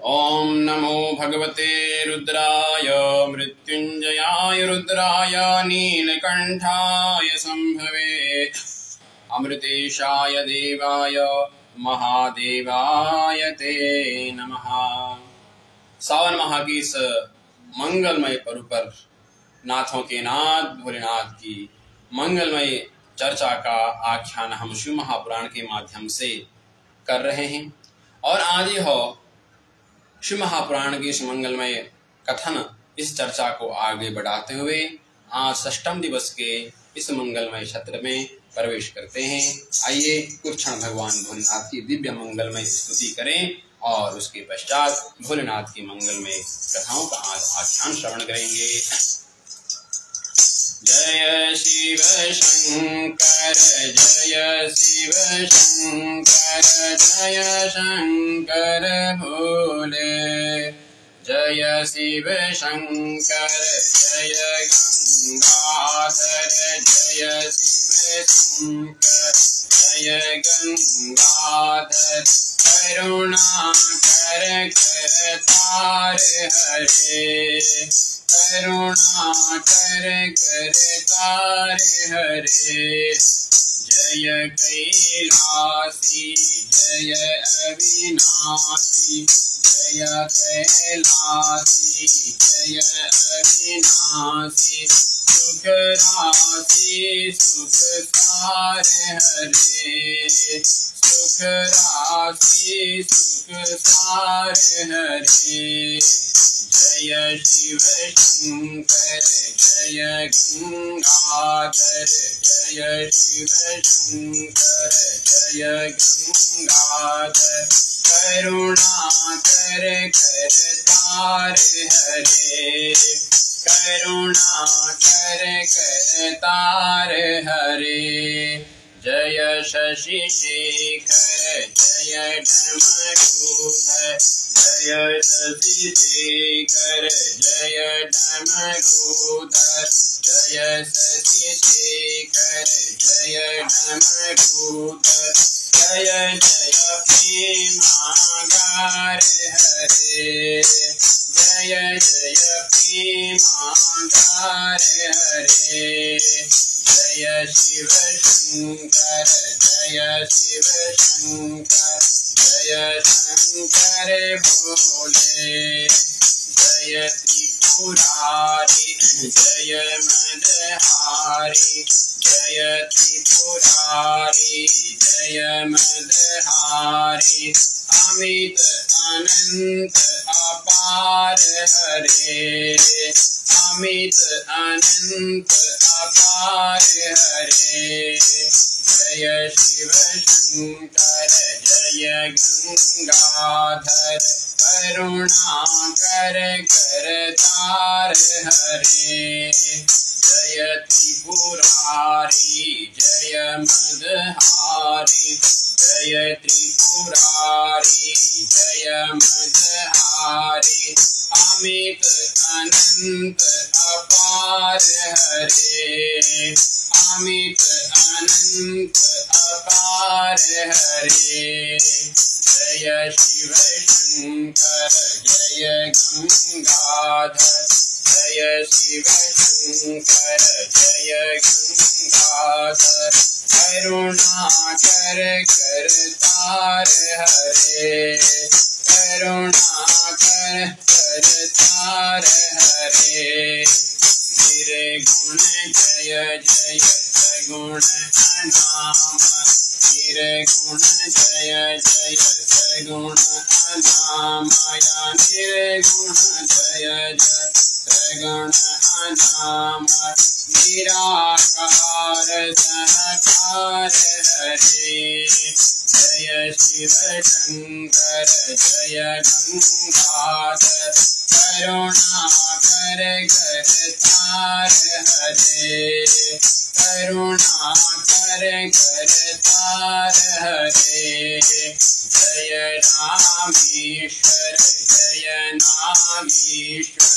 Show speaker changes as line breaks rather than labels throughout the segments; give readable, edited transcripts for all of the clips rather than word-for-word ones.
ओम नमो भगवते रुद्राय मृत्युंजयाय रुद्राय नीलकंठाय संभवे अमृतेशाय देवाय महादेवाय ते नमः। सावन माह की इस मंगलमय पर्व पर नाथों के नाथ भोलेनाथ की मंगलमय चर्चा का आख्यान हम शिव महापुराण के माध्यम से कर रहे हैं। और आज यह शिव महापुराण की इस मंगलमय कथन, इस चर्चा को आगे बढ़ाते हुए आज षष्ठम दिवस के इस मंगलमय सत्र में प्रवेश करते हैं। आइए कुछ क्षण भगवान भोलेनाथ की दिव्य मंगलमय स्तुति करें और उसके पश्चात भोलेनाथ की मंगलमय कथाओं का आज आख्यान श्रवण करेंगे। जय शिव शंकर जय शिव शंकर जय शंकर भोले। जय शिव शंकर जय गंगाधर जय शिव शंकर जय गंगाधर। करुणा कर तार हरे, करुणा कर तार हरे। जय कैलासी जय अविनाशी जय कैलासी जय अविनाशी। सुख राशि सुख सार हरे, सुख राशि सुख सार हरे। जय शिव शंकर जय गंगाधर जय शिव शंकर जय गंगाधर। करुणा कर तार हरे, करुणा कर तार हरे। जय शशि शेखर जय डमरूधर जय शशि शेखर जय डमरूधर। जय शशि शेखर जय डमरूधर। जय जय प्रेमागार हरे, जय जय प्रेमागार हरे। जय शिव शंकर जय शिव शंकर जय शंकर भोले। जय त्रिपुरारी जय मदहारी जय त्रिपुरारी जय मदहारी। अमित अनंत अपार हरे, अमित अनंत अपार हरे। जय शिव शंकर जय गंगाधर। करुणा कर तार हरे। जय त्रिपुरारी जय मदहारी जय त्रिपुरारी जय मदहारी। अमित अनंत अपार हरे, अमित अनंत अपार हरे। जय शिव शंकर जय गंगाधर जय शिव शंकर जय गंगाधर। करुणा कर तार हरे, करुणा कर तार हरे। निर्गुण जय जय सगुण अनाम, निर्गुण जय जय सगुण अनामय। निर्गुण जय जय सगुण अनाम। निराकार सहकार हरे। जय शिव शंकर जय गंगाधर। करुणा कर तार हरे, करुणा कर तार हरे। जय रामेश्वर जय नागेश्वर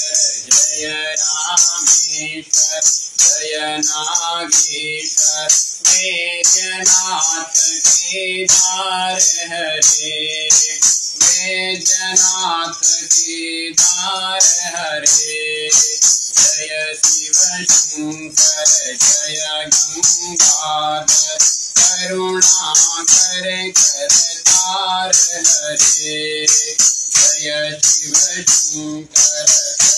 जय रामेश्वर जय नागेश्वर। वैद्यनाथ केदार हरे, वैद्यनाथ नाथ की तार हरे। जय शिव शंकर जय गंगाधर करुणा कर तार हरे। जय शिव शंकर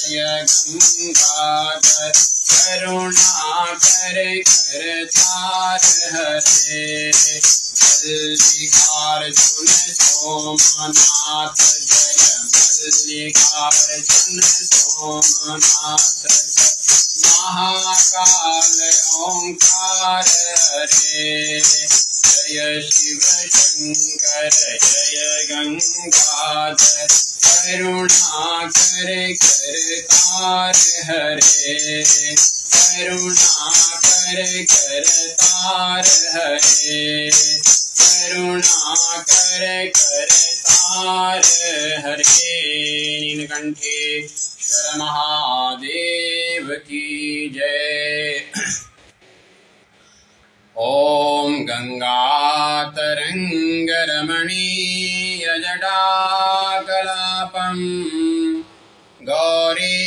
जय गंगाधर करुणा कर तार हरे। मल्लिकार्जुन सोमनाथ जय मल्लिकार्जुन सोमनाथ जय महाकाल ओंकार हरे। जय शिव शंकर जय गंगाधर करुणा कर तार हरे। करुणा कर तार हरे। करुणा कर तार हरे। नीलकंठेश्वर महादेव की जय। ओम गंगा तरंग रमणीय जटाकलापम गौरी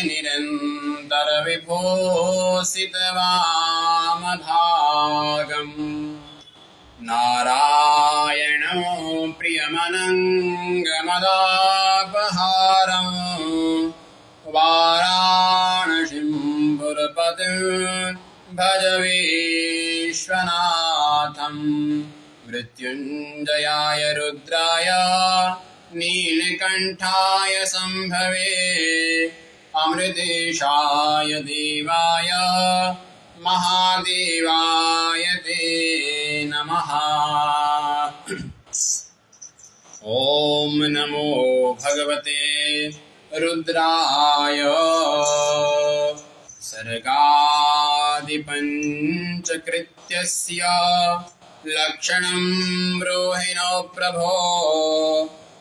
निरंतर विभूषित वामभागम नारायणो प्रियमनंगमदापहारं वाराणसीं पुरपतिं भज विश्वनाथं। मृत्युंजयाय रुद्राय नीलकंठाय संभवे अमृतेशाय देवाय महादेवाय ते नमः। ओम नमो भगवते रुद्राय। सर्गादिपञ्चकृत्यस्य लक्षणं ब्रूहिणो प्रभो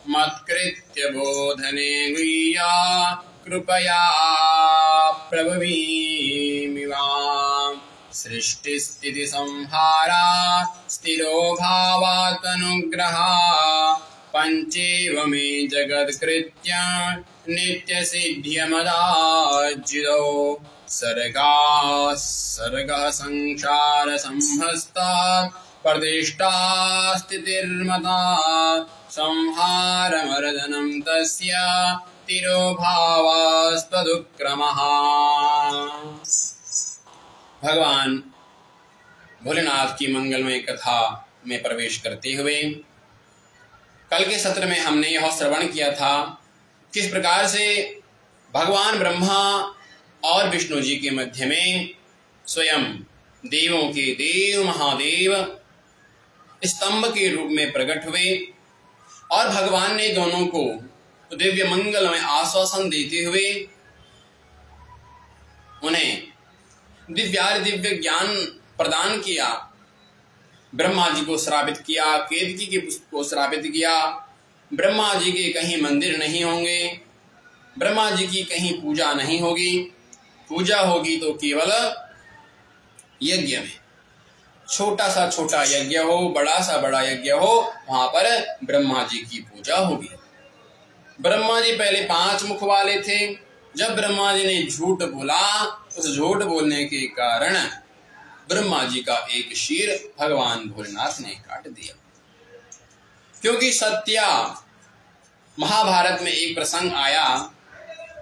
मत्कृत्य बोधने गुह्या कृपया प्रभवीमिवाम्। सृष्टिस्थिति संहारा स्थिरो भावात्मनुग्रहा पंचैव मे जगत्कृत्य नित्यसिद्ध्यमदाज्युतो। सर्गः संसार संभस्तात् प्रतिष्ठा स्थितिर्मता संहारमर्दनं तस्य तिरोभावास्त्वदुक्रमः। भगवान भोलेनाथ की मंगलमय कथा में प्रवेश करते हुए कल के सत्र में हमने यह श्रवण किया था किस प्रकार से भगवान ब्रह्मा और विष्णु जी के मध्य में स्वयं देवों के देव महादेव स्तंभ के रूप में प्रकट हुए और भगवान ने दोनों को दिव्य मंगलमय आश्वासन देते हुए उन्हें दिव्य ज्ञान प्रदान किया। ब्रह्मा जी को श्रापित किया, केतकी को श्रापित किया। ब्रह्मा जी के कहीं मंदिर नहीं होंगे, ब्रह्मा जी की कहीं पूजा नहीं होगी, पूजा होगी तो केवल यज्ञ में, छोटा सा छोटा यज्ञ हो, बड़ा सा बड़ा यज्ञ हो, वहां पर ब्रह्मा जी की पूजा होगी। ब्रह्मा जी पहले 5 मुख वाले थे। जब ब्रह्मा जी ने झूठ बोला, उस झूठ बोलने के कारण ब्रह्मा जी का एक शीर भगवान भोलेनाथ ने काट दिया। क्योंकि सत्या महाभारत में एक प्रसंग आया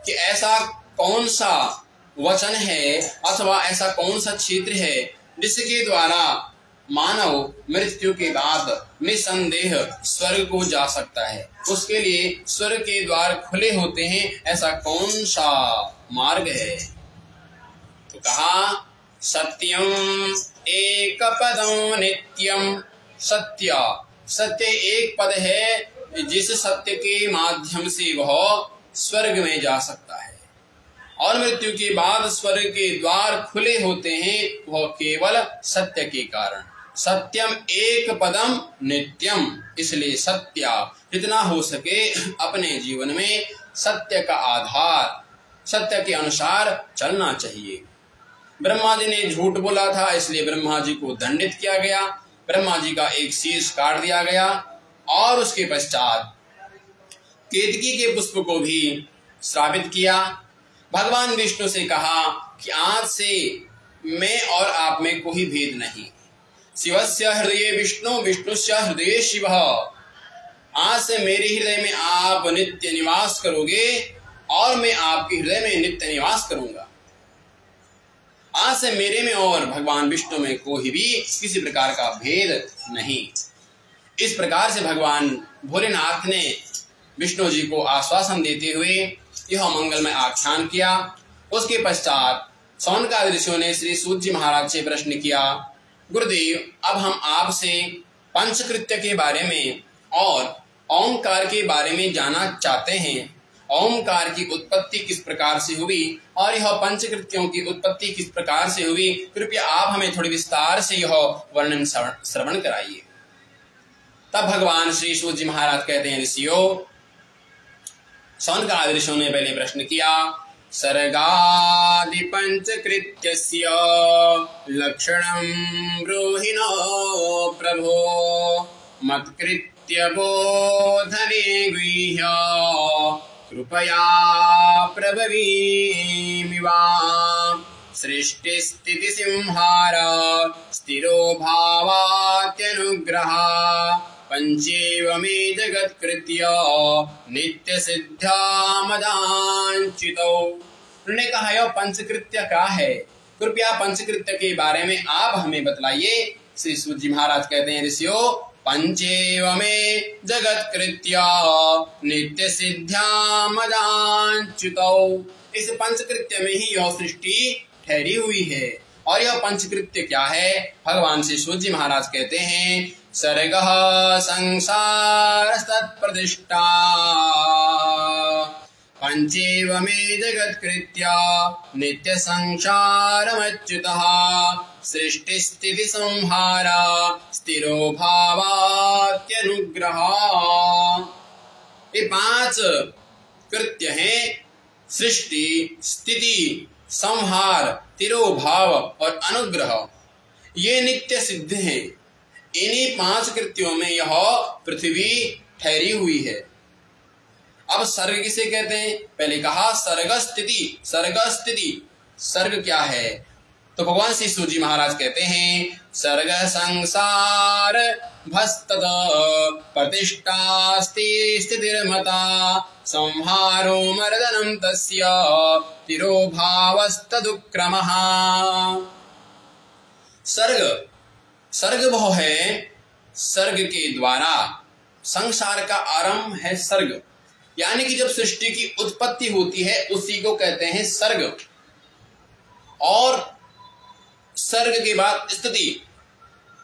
कि ऐसा कौन सा वचन है अथवा ऐसा कौन सा क्षेत्र है जिसके द्वारा मानव मृत्यु के बाद निसंदेह स्वर्ग को जा सकता है, उसके लिए स्वर्ग के द्वार खुले होते हैं। ऐसा कौन सा मार्ग है? तो कहा सत्यम एक पदम नित्यम। सत्य एक पद है जिस सत्य के माध्यम से वह स्वर्ग में जा सकता है और मृत्यु के बाद स्वर्ग के द्वार खुले होते हैं, वह केवल सत्य के कारण। सत्यम एक पदम नित्यम, इसलिए सत्य जितना हो सके अपने जीवन में सत्य का आधार, सत्य के अनुसार चलना चाहिए। ब्रह्मा जी ने झूठ बोला था, इसलिए ब्रह्मा जी को दंडित किया गया। ब्रह्मा जी का एक शीश काट दिया गया और उसके पश्चात केतकी के पुष्प को भी श्रापित किया। भगवान विष्णु से कहा कि आज से मैं और आप में कोई भेद नहीं। शिवस्य हृदये विष्णु विष्णुस्य हृदये शिवः। आज से मेरे हृदय में आप नित्य निवास करोगे और मैं आपके हृदय में नित्य निवास करूंगा। आज से मेरे में और भगवान विष्णु में कोई भी किसी प्रकार का भेद नहीं। इस प्रकार से भगवान भोलेनाथ ने विष्णु जी को आश्वासन देते हुए यह मंगलमय आख्यान किया। उसके पश्चात सौनकादि ऋषियों ने श्री सूत जी महाराज से प्रश्न किया, गुरुदेव, अब हम आपसे पंचकृत्य के बारे में और ओंकार के बारे में जानना चाहते हैं। ओंकार की उत्पत्ति किस प्रकार से हुई और यह पंचकृत्यों की उत्पत्ति किस प्रकार से हुई, कृपया आप हमें थोड़ी विस्तार से यह वर्णन श्रवण कराइए। तब भगवान श्री सूत जी महाराज कहते हैं, ऋषियों, सौनकादि ऋषियों ने पहले प्रश्न किया, सर्गादि पंचकृत्यस्य लक्षणं ब्रूहि नो प्रभो मत्कृत्य बोधने गृह्य कृपया प्रभवीमिवा। सृष्टिस्थिति संहार स्थिरो भावात्यनुग्रह पंचेव मे जगत्कृत्य नित्य सिद्ध्या मदांचितो। उन्होंने कहा, यह पंचकृत्य क्या है, कृपया पंचकृत्य के बारे में आप हमें बतलाइए। श्री सूत जी महाराज कहते हैं, ऋषियों, पंचेव मे जगत्कृत्य नित्य सिद्ध्या मदांचितो। इस पंचकृत्य में ही यह सृष्टि ठहरी हुई है। और यह पंचकृत्य क्या है? भगवान श्री सूत जी महाराज कहते हैं, सर्गः संसारस्तत्प्रतिष्ठा पंचेव मे जगत्कृत्य नित्य संसारमच्युतः सृष्टिस्थिति संहार स्थिरो भावात्यनुग्रह। ये 5 कृत्य हैं, सृष्टि, स्थिति, संहार, तिरोभाव और अनुग्रह। ये नित्य सिद्ध हैं। इन्हीं 5 कृत्यों में यह पृथ्वी ठहरी हुई है। अब सर्ग किसे कहते हैं? पहले कहा सर्ग स्थिति। सर्ग स्थिति, सर्ग क्या है? तो भगवान श्री सूत जी महाराज कहते हैं, सर्ग संसार भस्तद प्रतिष्ठास्ति स्थितिर्मता संहारो मर्दनं तस्य तिरोभावस्तदुक्रमः। सर्ग, सर्ग वह है, सर्ग के द्वारा संसार का आरंभ है सर्ग। यानी कि जब सृष्टि की उत्पत्ति होती है उसी को कहते हैं सर्ग। और सर्ग के बाद स्थिति,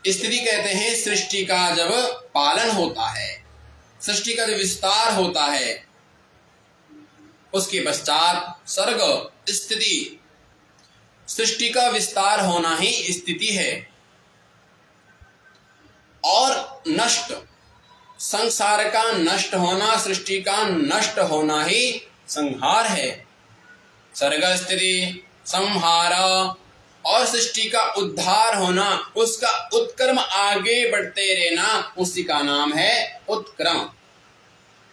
स्थिति कहते हैं सृष्टि का जब पालन होता है, सृष्टि का जब विस्तार होता है, उसके पश्चात सर्ग स्थिति। सृष्टि का विस्तार होना ही स्थिति है। और नष्ट, संसार का नष्ट होना, सृष्टि का नष्ट होना ही संहार है। सर्ग स्थिति संहार और सृष्टि का उद्धार होना, उसका उत्क्रम आगे बढ़ते रहना, उसी का नाम है उत्क्रम।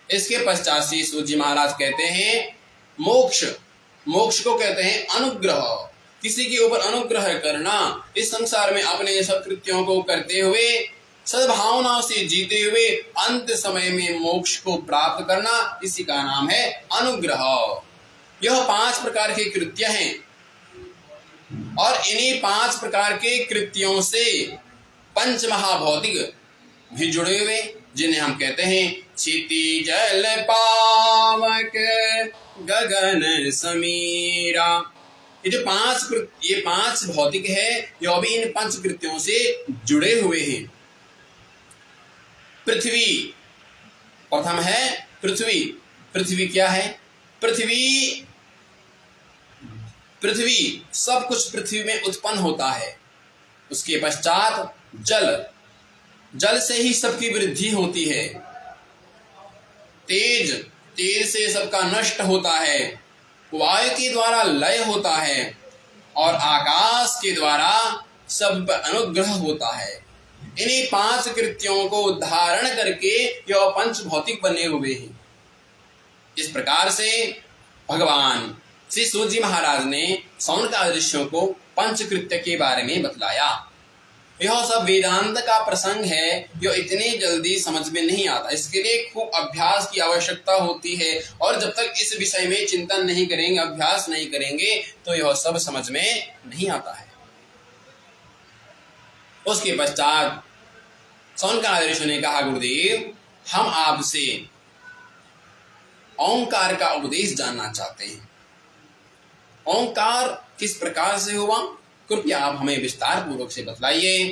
इसके पश्चात श्री सूत जी महाराज कहते हैं मोक्ष। मोक्ष को कहते हैं अनुग्रह। किसी के ऊपर अनुग्रह करना, इस संसार में अपने सब कृत्यों को करते हुए, सद्भावना से जीते हुए अंत समय में मोक्ष को प्राप्त करना, इसी का नाम है अनुग्रह। यह 5 प्रकार के कृत्य हैं। और इन्हीं 5 प्रकार के कृत्यों से पंच महाभौतिक भी जुड़े हुए, जिन्हें हम कहते हैं क्षिति जल पावक गगन समीरा। ये जो 5 भौतिक है, यह भी इन 5 कृत्यों से जुड़े हुए हैं। पृथ्वी प्रथम है। पृथ्वी, पृथ्वी क्या है? पृथ्वी सब कुछ पृथ्वी में उत्पन्न होता है। उसके पश्चात जल, जल से ही सबकी वृद्धि होती है। तेज, तेज से सबका नष्ट होता है। वायु के द्वारा लय होता है और आकाश के द्वारा सब पर अनुग्रह होता है। इन्हीं 5 कृत्यों को धारण करके यह पंच भौतिक बने हुए हैं। इस प्रकार से भगवान श्री सूत जी महाराज ने शौनकादि ऋषियों को पंचकृत्य के बारे में बतलाया। यह सब वेदांत का प्रसंग है जो इतनी जल्दी समझ में नहीं आता, इसके लिए खूब अभ्यास की आवश्यकता होती है। और जब तक इस विषय में चिंतन नहीं करेंगे, अभ्यास नहीं करेंगे, तो यह सब समझ में नहीं आता है। उसके पश्चात शौनकादि ऋषि ने कहा, गुरुदेव हम आपसे ओंकार का उपदेश जानना चाहते हैं। ओंकार किस प्रकार से हुआ, कृपया आप हमें विस्तार पूर्वक से बतलाइए।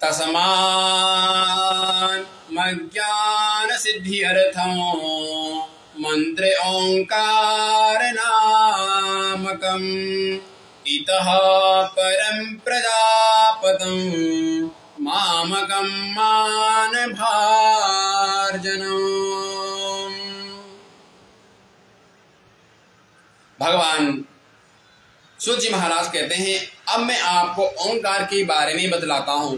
तस्माज्ञान सिद्धि अर्थम मंत्र ओंकार नामकम इतः परम प्रजापतम मामकम मान भार्जनम। भगवान सूत जी महाराज कहते हैं, अब मैं आपको ओंकार के बारे में बतलाता हूं।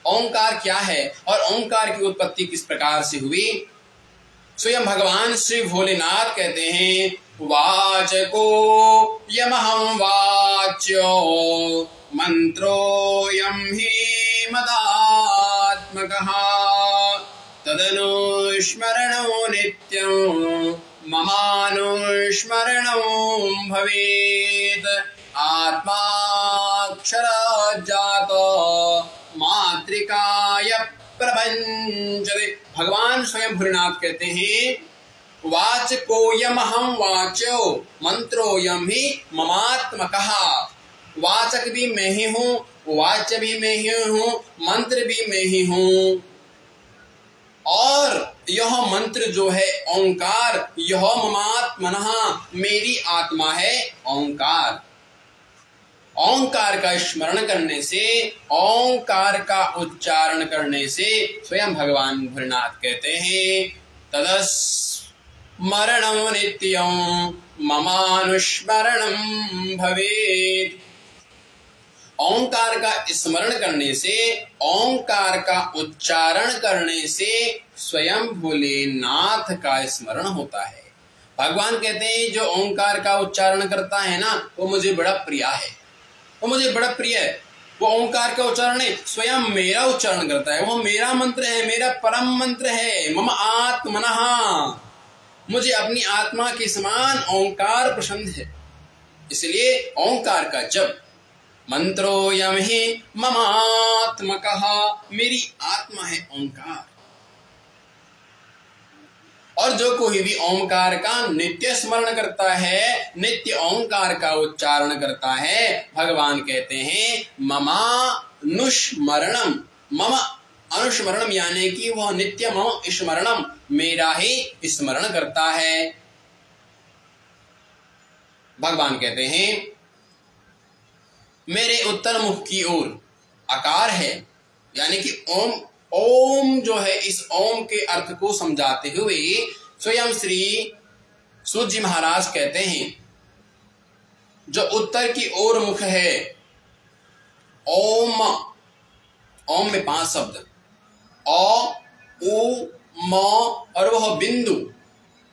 ओंकार क्या है और ओंकार की उत्पत्ति किस प्रकार से हुई। स्वयं भगवान श्री भोलेनाथ कहते हैं, वाचको यमहं वाच्यो मंत्रोऽयं हि मदात्मकः तदनुस्मरणो नित्यं ममानुस्मरणो भवेत् आत्माक्षर जात मातृकाय प्रपंचते। भगवान स्वयं भोलेनाथ कहते हैं, वाचकोऽयमहं वाच्यो मंत्रोऽयं हि ममात्मकः। वाचक भी मैं ही हूँ, वाच्य भी मैं ही हूँ, मंत्र भी मैं ही हूँ। और यह मंत्र जो है ओंकार, यह ममात्मनः मेरी आत्मा है ओंकार। ओंकार का स्मरण करने से, ओंकार का उच्चारण करने से स्वयं भगवान भोलेनाथ कहते हैं, तदस्मरणं नित्यं ममानुस्मरणं भवेत्। ओंकार का स्मरण करने से, ओंकार का उच्चारण करने से स्वयं भोलेनाथ का स्मरण होता है। भगवान कहते हैं, जो ओंकार का उच्चारण करता है ना, वो मुझे बड़ा प्रिय है, वो मुझे बड़ा प्रिय है। वो ओंकार का उच्चारण है, स्वयं मेरा उच्चारण करता है, वो मेरा मंत्र है, मेरा परम मंत्र है। मम आत्मनः, मुझे अपनी आत्मा के समान ओंकार पसंद है, इसलिए ओंकार का जप। मंत्रोऽयं हि ममात्मकः, मेरी आत्मा है ओंकार। और जो कोई भी ओंकार का नित्य स्मरण करता है, नित्य ओंकार का उच्चारण करता है, भगवान कहते हैं ममानुस्मरणम, मम अनुस्मरणम यानी कि वह नित्य मम स्मरणम, मेरा ही स्मरण करता है। भगवान कहते हैं, मेरे उत्तर मुख की ओर आकार है, यानी कि ओम। ओम जो है, इस ओम के अर्थ को समझाते हुए स्वयं श्री सूत जी महाराज कहते हैं, जो उत्तर की ओर मुख है, ओम, ओम में 5 शब्द, ओ, उ, म और वह बिंदु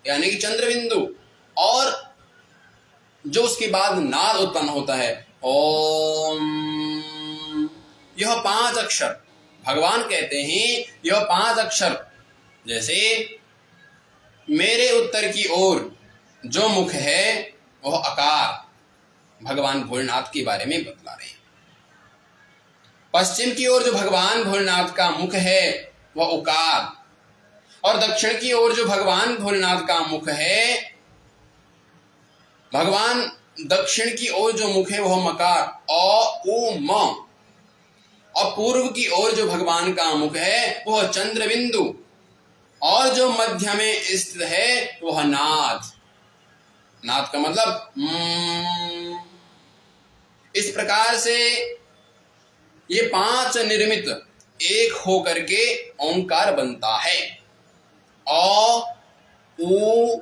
यानी कि चंद्र बिंदु, और जो उसके बाद नाद उत्पन्न होता है ओम। यह 5 अक्षर भगवान कहते हैं, यह 5 अक्षर, जैसे मेरे उत्तर की ओर जो मुख है वह आकार, भगवान भोलेनाथ के बारे में बतला रहे हैं। पश्चिम की ओर जो भगवान भोलेनाथ का मुख है वह उकार, और दक्षिण की ओर जो भगवान भोलेनाथ का मुख है, भगवान दक्षिण की ओर जो मुख है वह मकार, अ उ म। और पूर्व की ओर जो भगवान का मुख है वह चंद्र बिंदु, और जो मध्य में स्थित है वह नाद। नाद का मतलब इस प्रकार से ये 5 निर्मित एक होकर के ओंकार बनता है। अ उ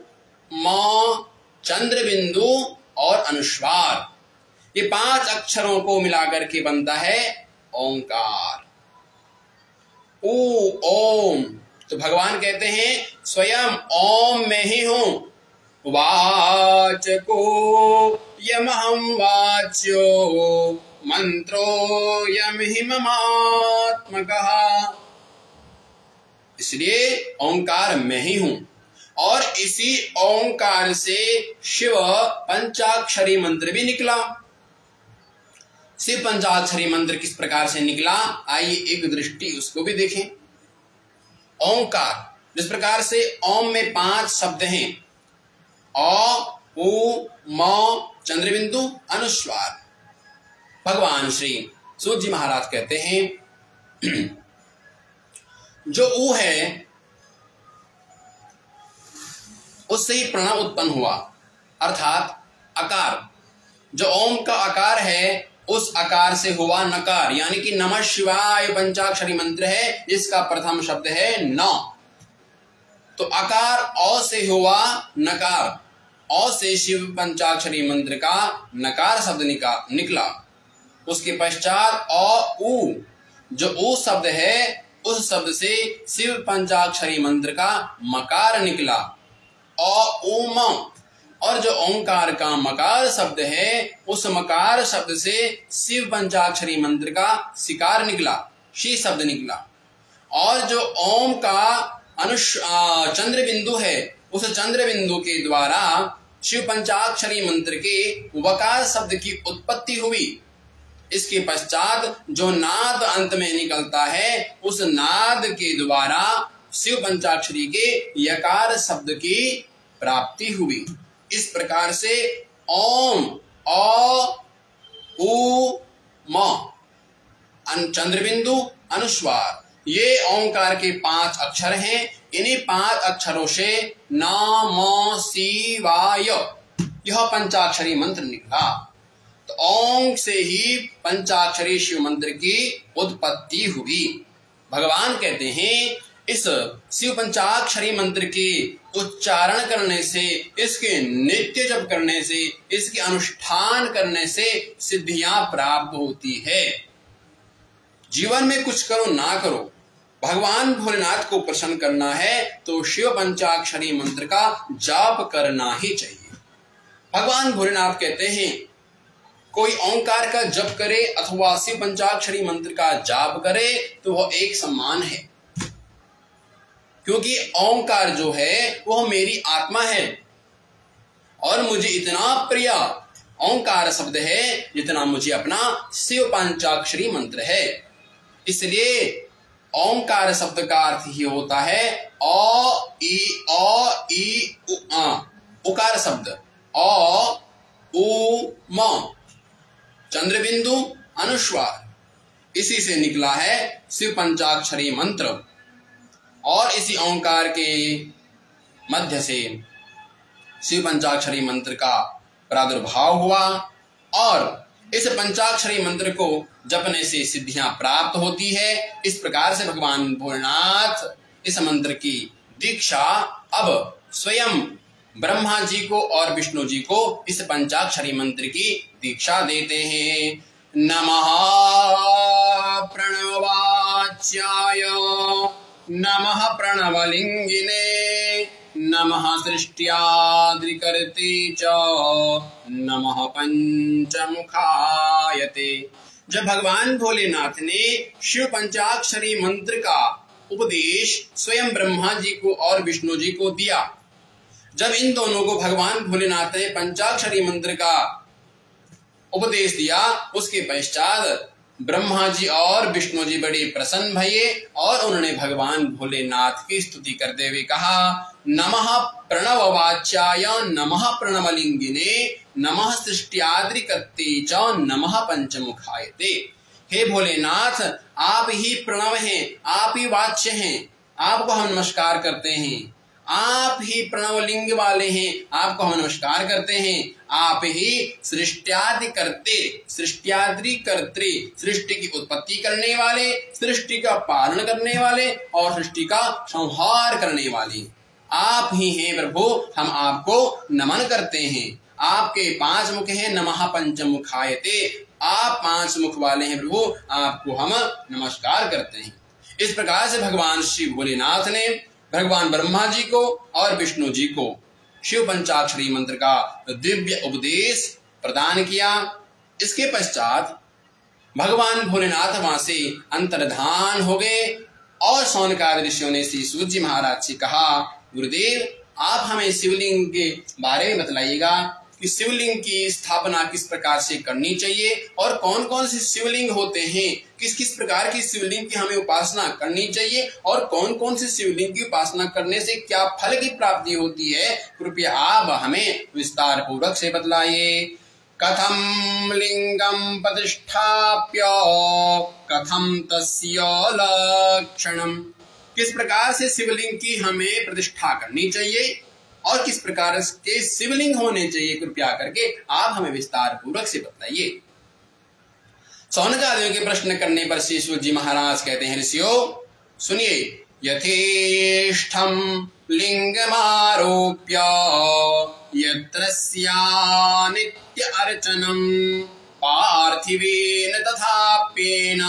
म चंद्र बिंदु और अनुस्वार, ये 5 अक्षरों को मिलाकर के बनता है ओंकार। उ ओम, तो भगवान कहते हैं स्वयं ओम में ही हूं, वाचको यमहं वाच्यो मंत्रोऽयं हि ममात्मकः। इसलिए ओंकार मैं ही हूं और इसी ओंकार से शिव पंचाक्षरी मंत्र भी निकला। शिव पंचाक्षरी मंत्र किस प्रकार से निकला, आइए एक दृष्टि उसको भी देखें। ओंकार जिस प्रकार से ओम में 5 शब्द हैं, अ, उ, म, चंद्रबिंदु, अनुस्वार। भगवान श्री सूत जी महाराज कहते हैं जो ऊ है उससे ही प्रणव उत्पन्न हुआ, अर्थात आकार। जो ओम का आकार है उस आकार से हुआ नकार, यानी कि नमः शिवाय पंचाक्षरी मंत्र है, इसका प्रथम शब्द है न। तो आकार अ से हुआ नकार, अ से शिव पंचाक्षरी मंत्र का नकार शब्द निकला। उसके पश्चात अ उ, जो उ शब्द है उस शब्द से शिव पंचाक्षरी मंत्र का मकार निकला, अ उ म। और जो ओंकार का मकार शब्द है उस मकार शब्द से शिव पंचाक्षरी मंत्र का सिकार निकला, शी शब्द निकला। और जो ओम का चंद्र बिंदु है उस चंद्र बिंदु के द्वारा शिव पंचाक्षरी मंत्र के वकार शब्द की उत्पत्ति हुई। इसके पश्चात जो नाद अंत में निकलता है उस नाद के द्वारा शिव पंचाक्षरी के यकार शब्द की प्राप्ति हुई। इस प्रकार से ओम, अ, उ, म, चंद्रबिंदु, अनुस्वार, ये ओंकार के 5 अक्षर हैं। इन्हीं 5 अक्षरों से नमः शिवाय यह पंचाक्षरी मंत्र निकला। तो ओम से ही पंचाक्षरी शिव मंत्र की उत्पत्ति हुई। भगवान कहते हैं इस शिव पंचाक्षरी मंत्र के उच्चारण करने से, इसके नित्य जप करने से, इसके अनुष्ठान करने से सिद्धियां प्राप्त होती है। जीवन में कुछ करो ना करो, भगवान भोलेनाथ को प्रसन्न करना है तो शिव पंचाक्षरी मंत्र का जाप करना ही चाहिए। भगवान भोलेनाथ कहते हैं कोई ओंकार का जप करे अथवा शिव पंचाक्षरी मंत्र का जाप करे तो वह एक समान है, क्योंकि ओंकार जो है वह मेरी आत्मा है और मुझे इतना प्रिय ओंकार शब्द है जितना मुझे अपना शिव पंचाक्षरी मंत्र है। इसलिए ओंकार शब्द का अर्थ ही होता है अ ई उ आ, उकार शब्द अ उ म, चंद्रबिंदु, अनुस्वार। इसी से निकला है शिव पंचाक्षरी मंत्र और इसी ओंकार के मध्य से शिव पंचाक्षरी मंत्र का प्रादुर्भाव हुआ और इस पंचाक्षरी मंत्र को जपने से सिद्धियां प्राप्त होती है। इस प्रकार से भगवान भोलेनाथ इस मंत्र की दीक्षा अब स्वयं ब्रह्मा जी को और विष्णु जी को इस पंचाक्षरी मंत्र की दीक्षा देते हैं। नमः प्रणवाच्याय नमः प्रणवलिंगिने नमः सृष्ट्याद्रिकर्ते च नमः पंचमुखायते। जब भगवान भोलेनाथ ने शिव पंचाक्षरी मंत्र का उपदेश स्वयं ब्रह्मा जी को और विष्णु जी को दिया, जब इन दोनों को भगवान भोलेनाथ ने पंचाक्षरी मंत्र का उपदेश दिया, उसके पश्चात ब्रह्मा जी और विष्णु जी बड़े प्रसन्न भये और उन्होंने भगवान भोलेनाथ की स्तुति करते हुए कहा नमः प्रणववाच्याय नमः प्रणवलिंगिने नमः सृष्ट्याद्रिकर्ते च नमः पंचमुखायते। हे भोलेनाथ, आप ही प्रणव हैं, आप ही वाच्य हैं, आपको हम नमस्कार करते हैं। आप ही प्रणवलिंग वाले हैं, आपको हम नमस्कार करते हैं। आप ही सृष्ट्यादि करते, सृष्ट्याद्रि कर्ते, सृष्टि की उत्पत्ति करने वाले, सृष्टि का पालन करने वाले और सृष्टि का संहार करने वाले आप ही हैं प्रभु। हम आपको नमन करते हैं। आपके 5 मुख हैं, नमः पंचमुखायते। आप 5 मुख वाले हैं प्रभु, आपको हम नमस्कार करते हैं। इस प्रकार से भगवान श्री भोलेनाथ ने भगवान ब्रह्मा जी को और विष्णु जी को शिव पंचाक्षरी मंत्र का दिव्य उपदेश प्रदान किया। इसके पश्चात भगवान भोलेनाथ वहां से अंतर्धान हो गए और शौनकादि ऋषियों ने श्री सूत जी महाराज से कहा, गुरुदेव आप हमें शिवलिंग के बारे में बतलाइएगा कि शिवलिंग की स्थापना किस प्रकार से करनी चाहिए और कौन कौन से शिवलिंग होते हैं, किस किस प्रकार की शिवलिंग की हमें उपासना करनी चाहिए और कौन कौन से शिवलिंग की उपासना करने से क्या फल की प्राप्ति होती है, कृपया आप हमें विस्तार पूर्वक से बतलाइए। कथम लिंगम प्रतिष्ठाप्य कथम तस्य लक्षणम, किस प्रकार से शिवलिंग की हमें प्रतिष्ठा करनी चाहिए और किस प्रकार के शिवलिंग होने चाहिए, कृपया करके आप हमें विस्तार पूर्वक से बताइए। शौनकादियों के प्रश्न करने पर श्री सूत जी महाराज कहते हैं, ऋषियों सुनिए, यथेष्टम लिंगमारोप्य यत्रस्या नित्य अर्चनम पार्थिवेन तथाप्येन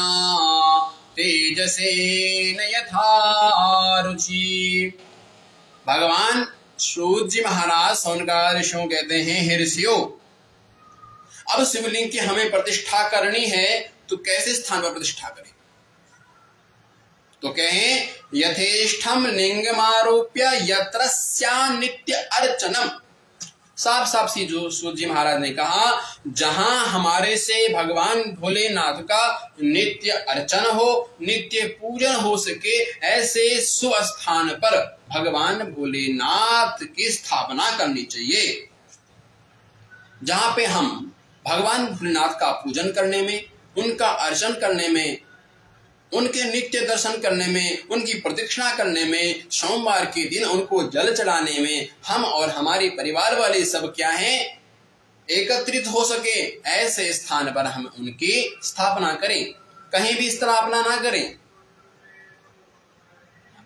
तेजसेन यथा रुचि। भगवान सूत जी महाराज शौनकादि ऋषियों कहते हैं, हे ऋषियों, अब शिवलिंग की हमें प्रतिष्ठा करनी है तो कैसे स्थान पर प्रतिष्ठा करें? तो कहें यथेष्टम लिंगमारोप्य यत्रस्या नित्य अर्चनम। साफ साफ सी जो सूत जी महाराज ने कहा, जहां हमारे से भगवान भोलेनाथ का नित्य अर्चन हो, नित्य पूजन हो सके, ऐसे शुभ स्थान पर भगवान भोलेनाथ की स्थापना करनी चाहिए, जहां पे हम भगवान भोलेनाथ का पूजन करने में, उनका अर्चन करने में, उनके नित्य दर्शन करने में, उनकी प्रदक्षिणा करने में, सोमवार के दिन उनको जल चढ़ाने में हम और हमारे परिवार वाले सब क्या हैं, एकत्रित हो सके, ऐसे स्थान पर हम उनकी स्थापना करें, कहीं भी स्थापना ना करें।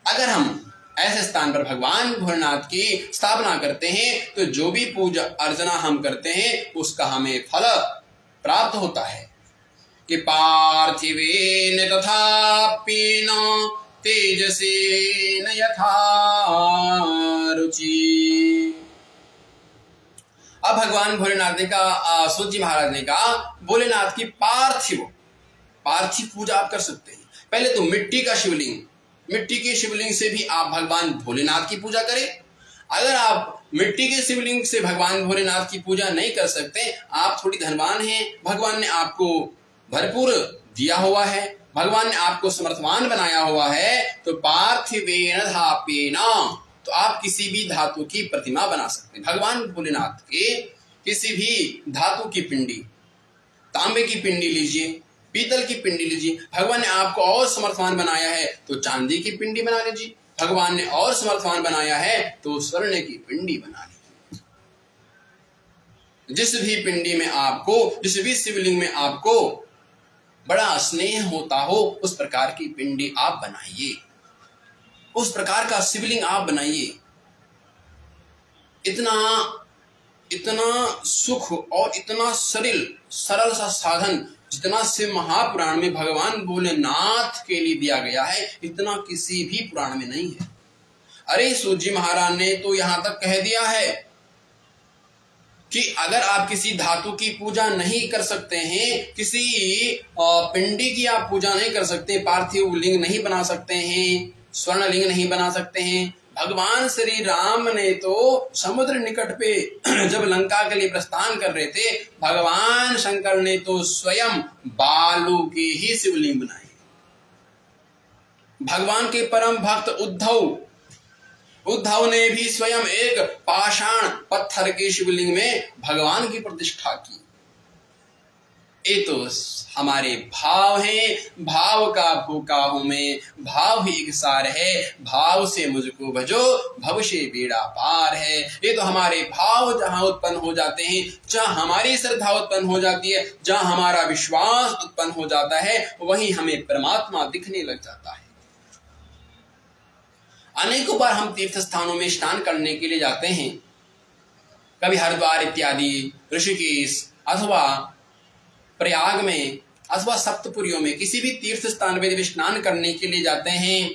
अगर हम ऐसे स्थान पर भगवान भोलेनाथ की स्थापना करते हैं तो जो भी पूजा अर्चना हम करते हैं उसका हमें फल प्राप्त होता है कि पार्थिवेन तथाप्येन तेजसेन यथा रुचि। अब भगवान भोलेनाथ ने कहा, सूत जी महाराज ने कहा, भोलेनाथ की पार्थिव पूजा आप कर सकते हैं। पहले तो मिट्टी का शिवलिंग, मिट्टी के शिवलिंग से भी आप भगवान भोलेनाथ की पूजा करें। अगर आप मिट्टी के शिवलिंग से भगवान भोलेनाथ की पूजा नहीं कर सकते, आप थोड़ी धनवान हैं, भगवान ने आपको भरपूर दिया हुआ है, भगवान ने आपको समर्थवान बनाया हुआ है, तो पार्थिवेन धापेन, तो आप किसी भी धातु की प्रतिमा बना सकते हैं। भगवान भोलेनाथ के किसी भी धातु की पिंडी, तांबे की पिंडी लीजिए, पीतल की पिंडी लीजिए। भगवान ने आपको और समर्थवान बनाया है तो चांदी की पिंडी बना लीजिए, भगवान ने और समर्थवान बनाया है तो स्वर्ण की पिंडी बना लीजिए। जिस भी पिंडी में आपको, जिस भी शिवलिंग में आपको बड़ा स्नेह होता हो, उस प्रकार की पिंडी आप बनाइए, उस प्रकार का शिवलिंग आप बनाइए। इतना सुख और इतना सरल सा साधन जितना शिव महापुराण में भगवान भोलेनाथ के लिए दिया गया है, इतना किसी भी पुराण में नहीं है। अरे सूत जी महाराज ने तो यहां तक कह दिया है कि अगर आप किसी धातु की पूजा नहीं कर सकते हैं, किसी पिंडी की आप पूजा नहीं कर सकते, पार्थिव लिंग नहीं बना सकते हैं, स्वर्ण लिंग नहीं बना सकते हैं, भगवान श्री राम ने तो समुद्र निकट पे जब लंका के लिए प्रस्थान कर रहे थे, भगवान शंकर ने तो स्वयं बालू की ही शिवलिंग बनाई। भगवान के परम भक्त उद्धव ने भी स्वयं एक पाषाण पत्थर के शिवलिंग में भगवान की प्रतिष्ठा की। ये तो हमारे भाव हैं, भाव का भूखा हूं मैं, भाव ही एक सार है, भाव से मुझको भजो भव से बेड़ा पार है। ये तो हमारे भाव जहां उत्पन्न हो जाते हैं, जहां हमारी श्रद्धा उत्पन्न हो जाती है, जहां हमारा विश्वास उत्पन्न हो जाता है, वहीं हमें परमात्मा दिखने लग जाता है। अनेकों बार हम तीर्थ स्थानों में स्नान करने के लिए जाते हैं, कभी हरिद्वार इत्यादि, ऋषिकेश अथवा प्रयाग में अथवा सप्तपुरियों में, किसी भी तीर्थ स्थान में जब स्नान करने के लिए जाते हैं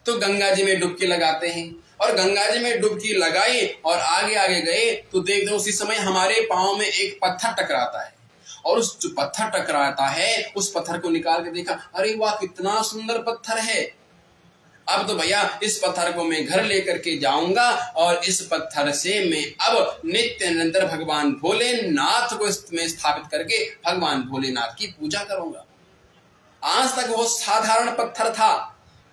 तो गंगा जी में डुबकी लगाते हैं और गंगा जी में डुबकी लगाई और आगे आगे गए तो देखते हैं उसी समय हमारे पांव में एक पत्थर टकराता है, और उस जो पत्थर टकराता है उस पत्थर को निकाल के देखा, अरे वाह कितना सुंदर पत्थर है। अब तो भैया इस पत्थर को मैं घर लेकर के जाऊंगा और इस पत्थर से मैं अब नित्य निरंतर भगवान भोलेनाथ को इसमें स्थापित करके भगवान भोलेनाथ की पूजा करूंगा। आज तक वो साधारण पत्थर था,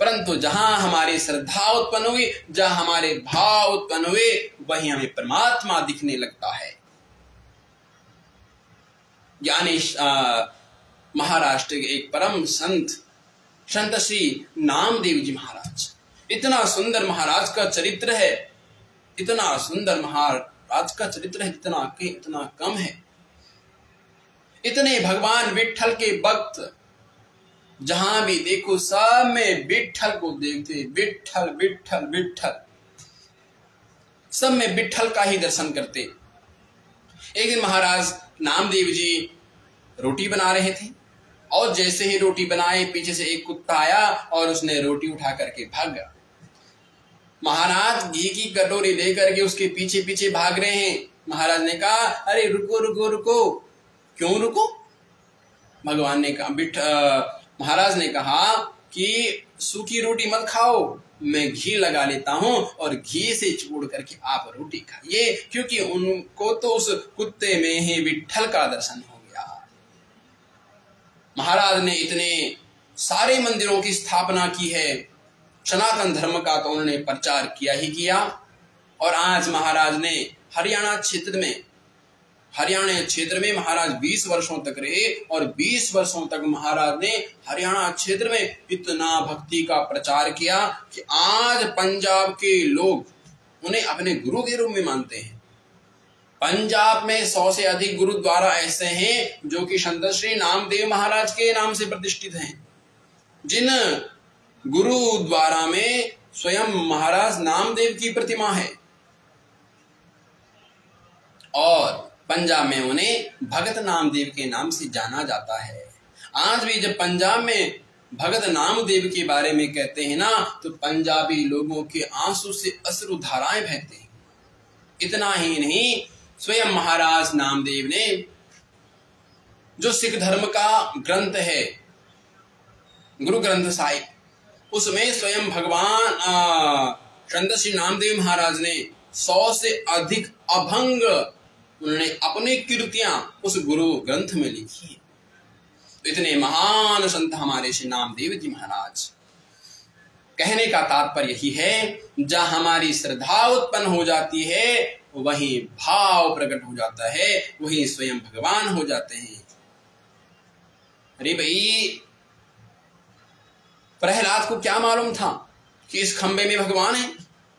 परंतु जहां हमारी श्रद्धा उत्पन्न हुई, जहां हमारे भाव उत्पन्न हुए, वहीं हमें परमात्मा दिखने लगता है। यानी महाराष्ट्र के एक परम संत श्री नामदेव जी महाराज, इतना सुंदर महाराज का चरित्र है, इतना सुंदर महाराज का चरित्र है, इतना कम है। इतने भगवान विट्ठल के भक्त, जहां भी देखो सब में विट्ठल को देखते, विट्ठल विट्ठल विट्ठल, सब में विट्ठल का ही दर्शन करते। एक दिन महाराज नामदेव जी रोटी बना रहे थे और जैसे ही रोटी बनाए पीछे से एक कुत्ता आया और उसने रोटी उठा करके भाग गया। महाराज घी की कटोरी लेकर के उसके पीछे पीछे भाग रहे हैं। महाराज ने कहा, अरे रुको रुको रुको। क्यों रुको? भगवान ने कहा, महाराज ने कहा कि सूखी रोटी मत खाओ, मैं घी लगा लेता हूं और घी से छोड़ करके आप रोटी खाइए, क्योंकि उनको तो उस कुत्ते में ही विट्ठल का दर्शन हो गया। महाराज ने इतने सारे मंदिरों की स्थापना की है, सनातन धर्म का तो उन्होंने प्रचार किया ही किया। और आज महाराज ने हरियाणा क्षेत्र में महाराज 20 वर्षों तक रहे और 20 वर्षों तक महाराज ने हरियाणा क्षेत्र में इतना भक्ति का प्रचार किया कि आज पंजाब के लोग उन्हें अपने गुरु के रूप में मानते हैं। पंजाब में 100 से अधिक गुरुद्वारा ऐसे हैं जो कि संत श्री नामदेव महाराज के नाम से प्रतिष्ठित हैं, जिन गुरुद्वारा में स्वयं महाराज नामदेव की प्रतिमा है। और पंजाब में उन्हें भगत नामदेव के नाम से जाना जाता है। आज भी जब पंजाब में भगत नामदेव के बारे में कहते हैं ना, तो पंजाबी लोगों के आंसू से अश्रु धाराएं बहते हैं। इतना ही नहीं, स्वयं महाराज नामदेव ने जो सिख धर्म का ग्रंथ है गुरु ग्रंथ साहिब, उसमें स्वयं भगवान संत श्री नामदेव महाराज ने 100 से अधिक अभंग उन्होंने अपनी कीर्तियां उस गुरु ग्रंथ में लिखी है। तो इतने महान संत हमारे श्री नामदेव जी महाराज। कहने का तात्पर्य यही है, जहां हमारी श्रद्धा उत्पन्न हो जाती है वहीं भाव प्रकट हो जाता है, वहीं स्वयं भगवान हो जाते हैं। अरे भाई, प्रहलाद को क्या मालूम था कि इस खंबे में भगवान है,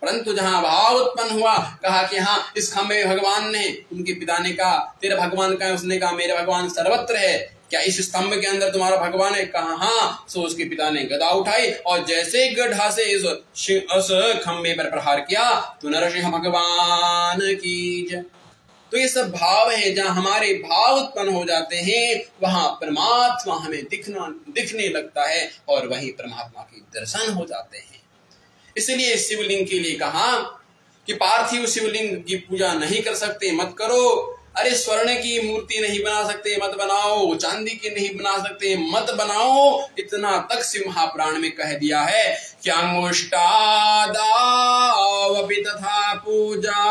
परंतु जहां भाव उत्पन्न हुआ, कहा कि हाँ इस खंबे में भगवान ने, उनके पिता ने कहा तेरा भगवान कहाँ है? उसने कहा मेरा भगवान सर्वत्र है, क्या इस स्तंभ के अंदर तुम्हारा भगवान है? कहा हाँ। सो उसके पिता ने गदा उठाई और जैसे गड्ढा से उस खंबे पर प्रहार किया तो नरसिंह भगवान की जय। तो ये सब भाव है, जहां हमारे भाव उत्पन्न हो जाते हैं वहां परमात्मा हमें दिखने लगता है और वहीं परमात्मा के दर्शन हो जाते हैं। इसलिए शिवलिंग के लिए कहा कि पार्थिव शिवलिंग की पूजा नहीं कर सकते, मत करो। अरे स्वर्ण की मूर्ति नहीं बना सकते, मत बनाओ। चांदी की नहीं बना सकते, मत बनाओ। इतना तक शिव महापुराण में कह दिया है कि अंगुष्ठादावपि तथा पूजा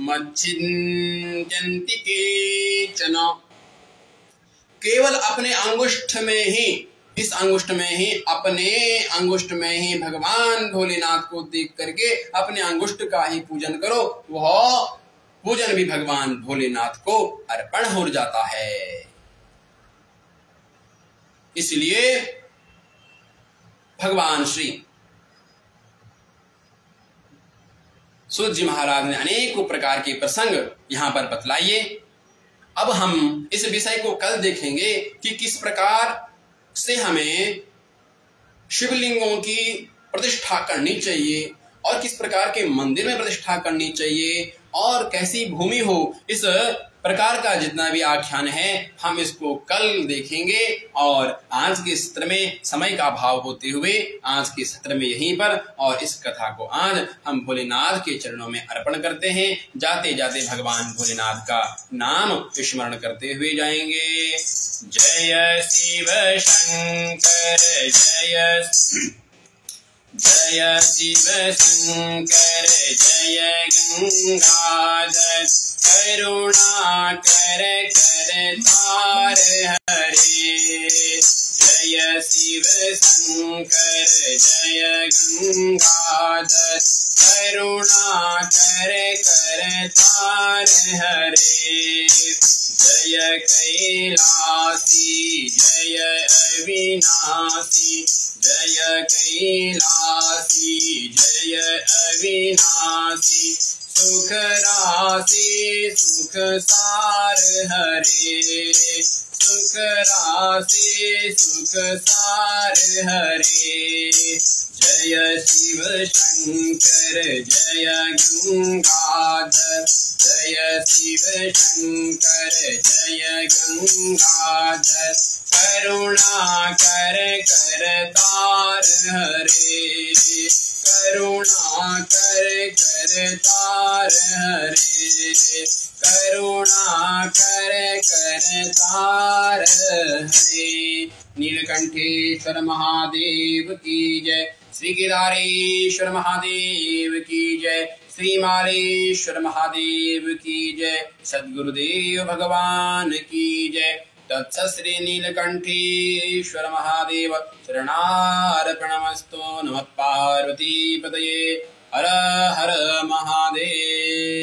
मच्छिन्त्यन्ति केचन। केवल अपने अंगुष्ठ में ही, इस अंगुष्ठ में ही, अपने अंगुष्ठ में ही भगवान भोलेनाथ को देख करके अपने अंगुष्ठ का ही पूजन करो, वह पूजन भी भगवान भोलेनाथ को अर्पण हो जाता है। इसलिए भगवान श्री सूत जी महाराज ने अनेकों प्रकार के प्रसंग यहां पर बतलाइए। अब हम इस विषय को कल देखेंगे कि किस प्रकार से हमें शिवलिंगों की प्रतिष्ठा करनी चाहिए और किस प्रकार के मंदिर में प्रतिष्ठा करनी चाहिए और कैसी भूमि हो। इस प्रकार का जितना भी आख्यान है हम इसको कल देखेंगे। और आज के सत्र में समय का अभाव होते हुए आज के सत्र में यहीं पर और इस कथा को आज हम भोलेनाथ के चरणों में अर्पण करते हैं। जाते जाते भगवान भोलेनाथ का नाम स्मरण करते हुए जाएंगे। जय शिव शंकर जय शिव शंकर जय गंगाधर करुणा कर तार हरे। जय शिव शंकर जय गंगाधर करुणा कर तार हरे। जय कैलासी जय अविनाशी जय कैलासी जय अविनाशी सुख राशि सुख सार हरे। सुख राशि सुख सार हरे। जय शिव शंकर जय गंगाधर जय शिव शंकर जय गंगाधर करुणा कर तार हरे। करुणा कर तार हरे। करुणा कर तार हरे। नीलकंठेश्वर महादेव की जय। श्री केदारेश्वर महादेव की जय। श्री मालेश्वर महादेव की जय। सद्गुरुदेव भगवान की जय। तत्सत् श्री नीलकंठेश्वर महादेव शरणार्पणमस्तु। नमः पार्वती पतये। हर हर महादेव।